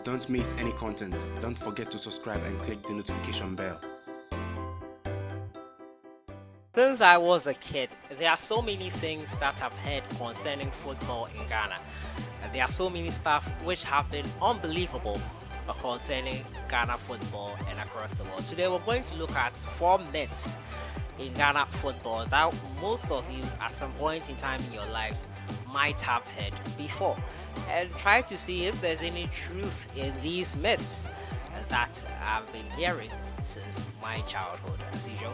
Don't miss any content. Don't forget to subscribe and click the notification bell. Since I was a kid, there are so many things that I've heard concerning football in Ghana. There are so many stuff which have been unbelievable concerning Ghana football and across the world. Today we're going to look at 4 myths in Ghana football that most of you at some point in time in your lives might have heard before, and try to see if there's any truth in these myths that I've been hearing since my childhood. As usual,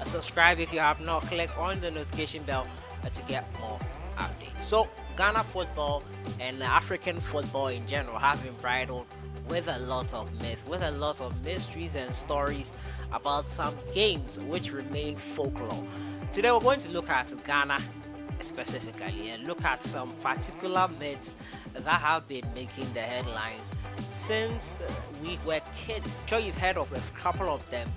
subscribe if you have not. Click on the notification bell to get more updates. So Ghana football and African football in general has been bridled with a lot of myth, with a lot of mysteries and stories about some games which remain folklore. Today we're going to look at Ghana specifically and look at some particular myths that have been making the headlines since we were kids. I'm sure you've heard of a couple of them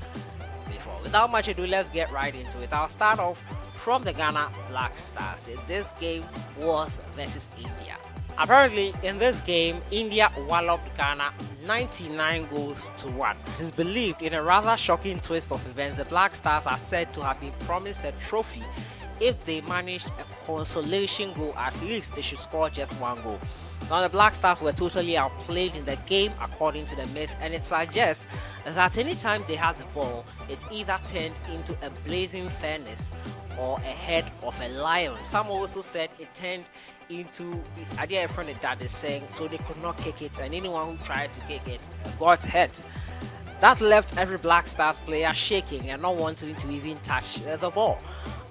before. Without much ado, let's get right into it. I'll start off from the Ghana Black Stars. This game was versus India. Apparently, in this game, India walloped Ghana 99 goals to 1. It is believed, in a rather shocking twist of events, the Black Stars are said to have been promised a trophy if they managed a consolation goal. At least they should score just 1 goal. Now, the Black Stars were totally outplayed in the game according to the myth, and it suggests that anytime they had the ball, it either turned into a blazing furnace or a head of a lion. Some also said it turned into idea in front of that is saying so they could not kick it, and anyone who tried to kick it got hurt. That left every Black Stars player shaking and not wanting to even touch the ball,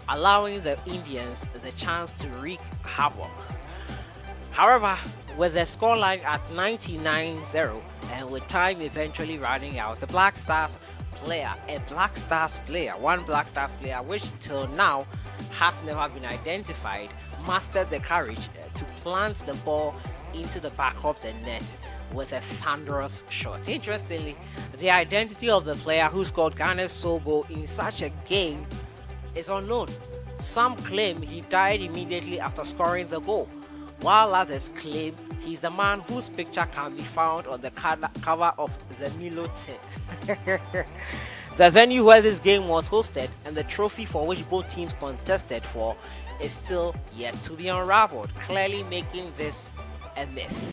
allowing the Indians the chance to wreak havoc. However, with the scoreline at 99-0 and with time eventually running out, the Black Stars player, one Black Stars player which till now has never been identified, mastered the courage to plant the ball into the back of the net with a thunderous shot. Interestingly, the identity of the player who scored Ghana's sole goal in such a game is unknown. Some claim he died immediately after scoring the goal, while others claim he's the man whose picture can be found on the cover of the Milo tin. The venue where this game was hosted and the trophy for which both teams contested for is still yet to be unraveled, clearly making this a myth.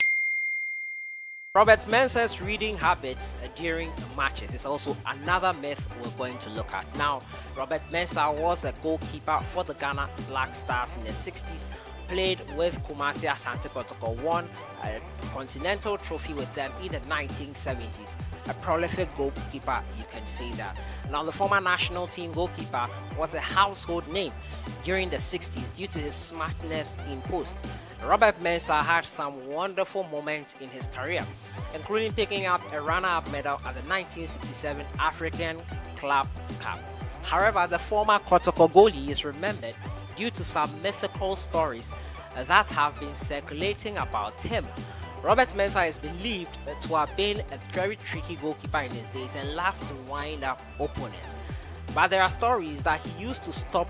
Robert Mensah's reading habits during matches is also another myth we're going to look at. Now, Robert Mensah was a goalkeeper for the Ghana Black Stars in the 60s, played with Kumasi Asante Kotoko, won a continental trophy with them in the 1970s. A prolific goalkeeper, you can say that. Now, the former national team goalkeeper was a household name during the 60s due to his smartness in post. Robert Mensah had some wonderful moments in his career, including picking up a runner-up medal at the 1967 African Club Cup. However, the former Kotoko goalie is remembered due to some mythical stories that have been circulating about him. Robert Mensah is believed to have been a very tricky goalkeeper in his days and loved to wind up opponents. But there are stories that he used to stop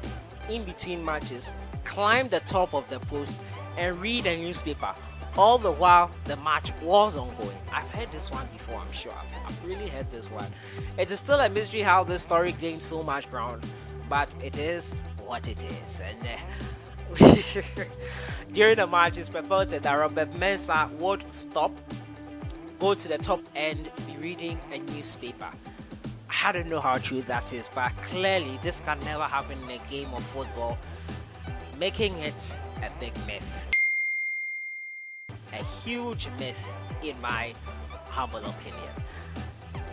in between matches, climb the top of the post, and read a newspaper, all the while the match was ongoing. I've heard this one before, I'm sure. I've really heard this one. It is still a mystery how this story gained so much ground, but it is what it is. And during the match, it's purported that Robert Mensah would stop, go to the top end, be reading a newspaper. I don't know how true that is, but clearly this can never happen in a game of football, making it a big myth. A huge myth in my humble opinion.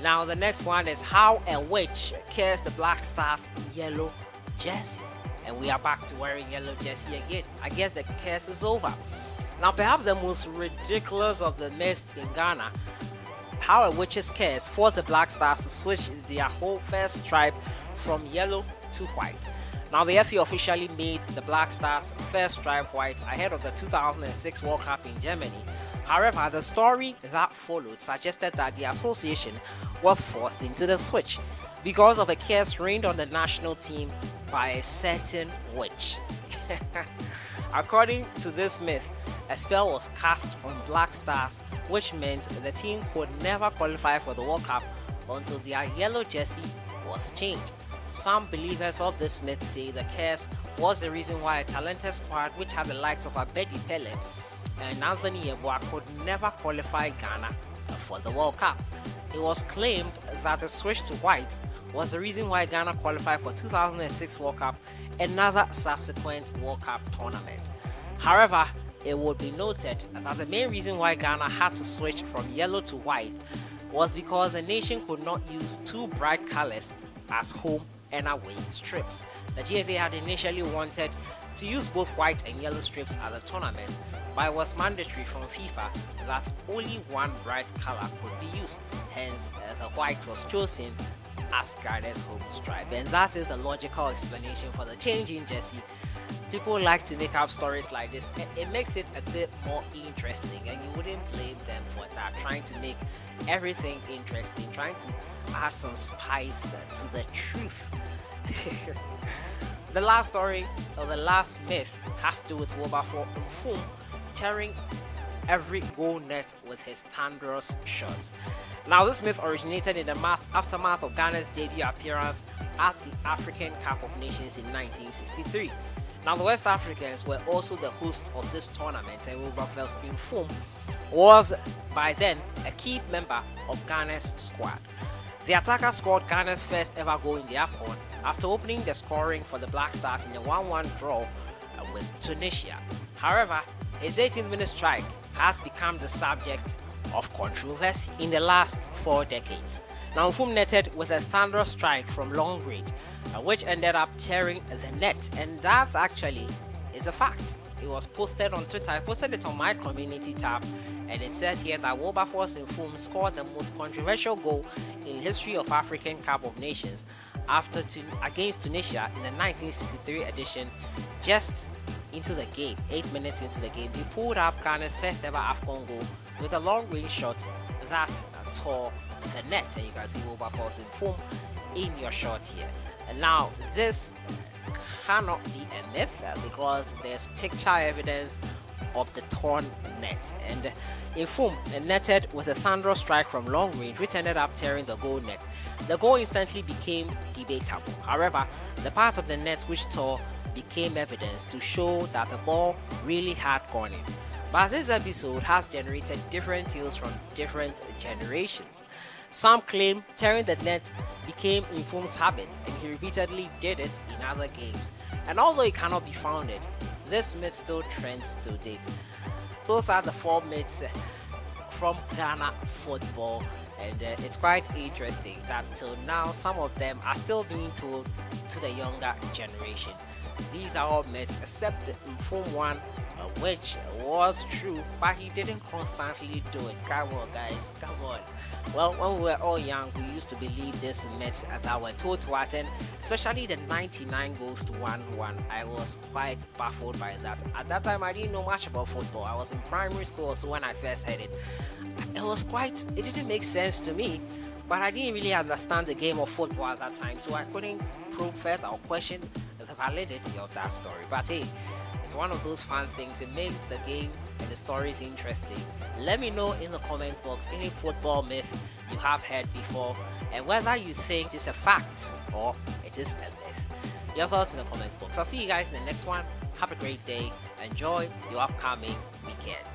Now the next one is how a witch cursed the Black Stars yellow jersey. And we are back to wearing yellow jersey again. I guess the curse is over. Now perhaps the most ridiculous of the myths in Ghana, how a witch's curse forced the Black Stars to switch their whole first stripe from yellow to white. Now the FA officially made the Black Stars first stripe white ahead of the 2006 World Cup in Germany. However, the story that followed suggested that the association was forced into the switch because of a curse rained on the national team by a certain witch. According to this myth, a spell was cast on Black Stars, which meant the team could never qualify for the World Cup until their yellow jersey was changed. Some believers of this myth say the curse was the reason why a talented squad which had the likes of Abedi Pele and Anthony Yeboah could never qualify Ghana for the World Cup. It was claimed that the switch to white was the reason why Ghana qualified for 2006 World Cup and another subsequent World Cup tournament. However, it would be noted that the main reason why Ghana had to switch from yellow to white was because the nation could not use two bright colors as home and away strips. The GFA had initially wanted to use both white and yellow strips at the tournament, but it was mandatory from FIFA that only one bright color could be used. Hence, the white was chosen as Ghana's home stripe, and that is the logical explanation for the change in jersey. People like to make up stories like this. It makes it a bit more interesting, and you wouldn't blame them for that, trying to make everything interesting, trying to add some spice to the truth. The last story, or the last myth, has to do with Wilberforce Mfum tearing every goal net with his thunderous shots. Now, this myth originated in the aftermath of Ghana's debut appearance at the African Cup of Nations in 1963. Now, the West Africans were also the hosts of this tournament, and Wilberforce Mfum was by then a key member of Ghana's squad. The attacker scored Ghana's first ever goal in the AFCON after opening the scoring for the Black Stars in a 1-1 draw with Tunisia. However, his 18-minute strike has become the subject of controversy in the last 4 decades. Now, Mfum netted with a thunderous strike from long range, which ended up tearing the net, and that actually is a fact. It was posted on Twitter. I posted it on my community tab, and it says here that Wilberforce Mfum scored the most controversial goal in the history of African Cup of Nations against Tunisia in the 1963 edition. Just into the game, 8 minutes into the game, he pulled up Ghana's first ever AFCON goal with a long range shot that tore the net, and you can see Wilberforce Mfum in your shot here. And now this cannot be a myth because there's picture evidence of the torn net, and Mfum netted with a thunderous strike from long range, which ended up tearing the goal net. The goal instantly became debatable. However, the part of the net which tore became evidence to show that the ball really had gone in. But this episode has generated different tales from different generations. Some claim tearing the net became Mfum's habit, and he repeatedly did it in other games. And although it cannot be founded, this myth still trends to date. Those are the 4 myths from Ghana football, and it's quite interesting that till now some of them are still being told to the younger generation. These are all myths except the Mfum one, which was true, but he didn't constantly do it. Come on, guys, come on. Well, when we were all young, we used to believe this myths that were told to us, and especially the 99 goals to 1-1. I was quite baffled by that. At that time, I didn't know much about football. I was in primary school, so when I first heard it, it didn't make sense to me. But I didn't really understand the game of football at that time, so I couldn't probe further or question the validity of that story. But hey, it's one of those fun things. It makes the game and the stories interesting. Let me know in the comments box any football myth you have heard before, and whether you think it's a fact or it is a myth. Your thoughts in the comments box. I'll see you guys in the next one. Have a great day. Enjoy your upcoming weekend.